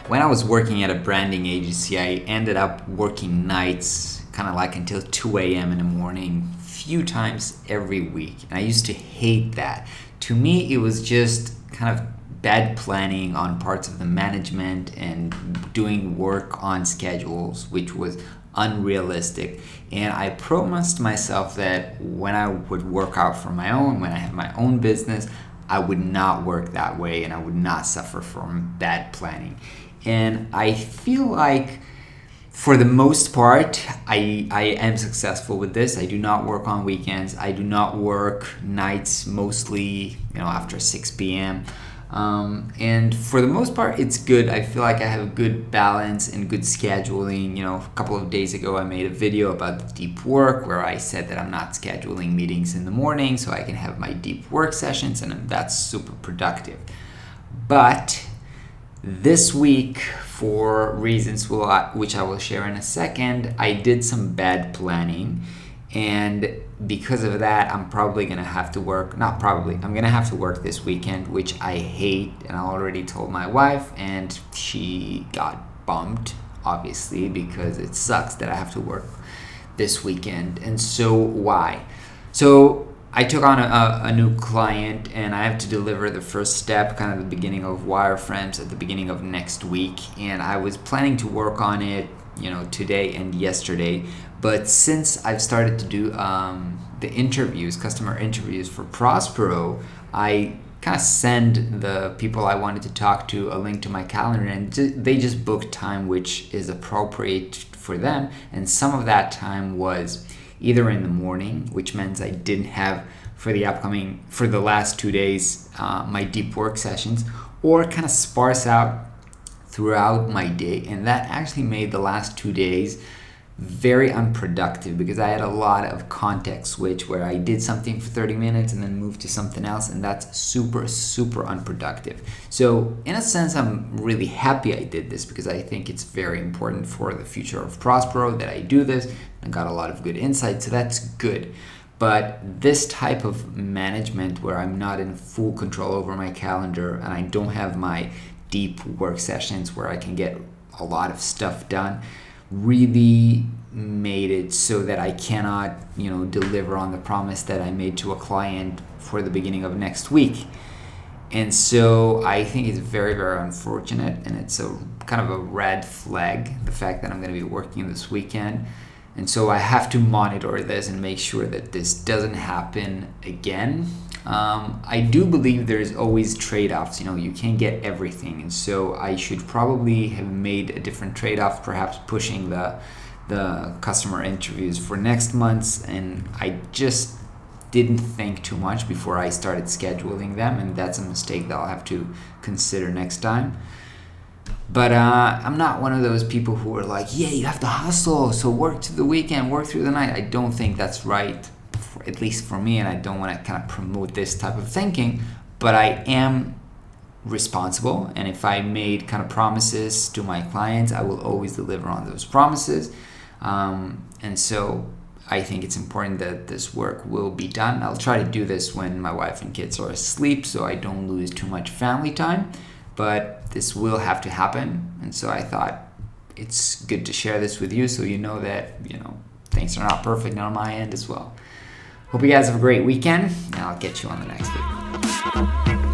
When I was working at a branding agency, I ended up working nights, kind of like until 2 a.m. in the morning, few times every week. And I used to hate that. To me, it was just kind of bad planning on parts of the management and doing work on schedules, which was unrealistic. And I promised myself that when I would work out for my own, when I have my own business, I would not work that way and I would not suffer from bad planning. And I feel like for the most part, I am successful with this. I do not work on weekends. I do not work nights, mostly, after 6 p.m. And for the most part, it's good. I feel like I have a good balance and good scheduling. A couple of days ago, I made a video about the deep work where I said that I'm not scheduling meetings in the morning so I can have my deep work sessions, and that's super productive. But this week, for reasons which I will share in a second, I did some bad planning, and because of that, I'm probably going to have to work, not probably, I'm going to have to work this weekend, which I hate, and I already told my wife, and she got bummed, obviously, because it sucks that I have to work this weekend. And so why? So I took on a new client, and I have to deliver the first step, kind of the beginning of wireframes at the beginning of next week. And I was planning to work on it, today and yesterday. But since I've started to do the interviews, customer interviews for Prospero, I kind of send the people I wanted to talk to a link to my calendar, and they just booked time which is appropriate for them. And some of that time was either in the morning, which means I didn't have for the last 2 days my deep work sessions, or kind of sparse out throughout my day. And that actually made the last 2 days very unproductive because I had a lot of context switch where I did something for 30 minutes and then moved to something else, and that's super, super unproductive. So in a sense, I'm really happy I did this because I think it's very important for the future of Prospero that I do this. I got a lot of good insight, so that's good. But this type of management where I'm not in full control over my calendar and I don't have my deep work sessions where I can get a lot of stuff done really made it so that I cannot, deliver on the promise that I made to a client for the beginning of next week. And so I think it's very, very unfortunate, and it's a kind of a red flag, the fact that I'm going to be working this weekend. And so I have to monitor this and make sure that this doesn't happen again. I do believe there's always trade-offs. You can't get everything. And so I should probably have made a different trade-off, perhaps pushing the customer interviews for next month. And I just didn't think too much before I started scheduling them. And that's a mistake that I'll have to consider next time. But I'm not one of those people who are like, yeah, you have to hustle, so work to the weekend, work through the night. I don't think that's right, at least for me, and I don't want to kind of promote this type of thinking. But I am responsible, and if I made kind of promises to my clients, I will always deliver on those promises. And so I think it's important that this work will be done. I'll try to do this when my wife and kids are asleep so I don't lose too much family time. But this will have to happen, and so I thought it's good to share this with you so you know that, things are not perfect on my end as well. Hope you guys have a great weekend, and I'll get you on the next week.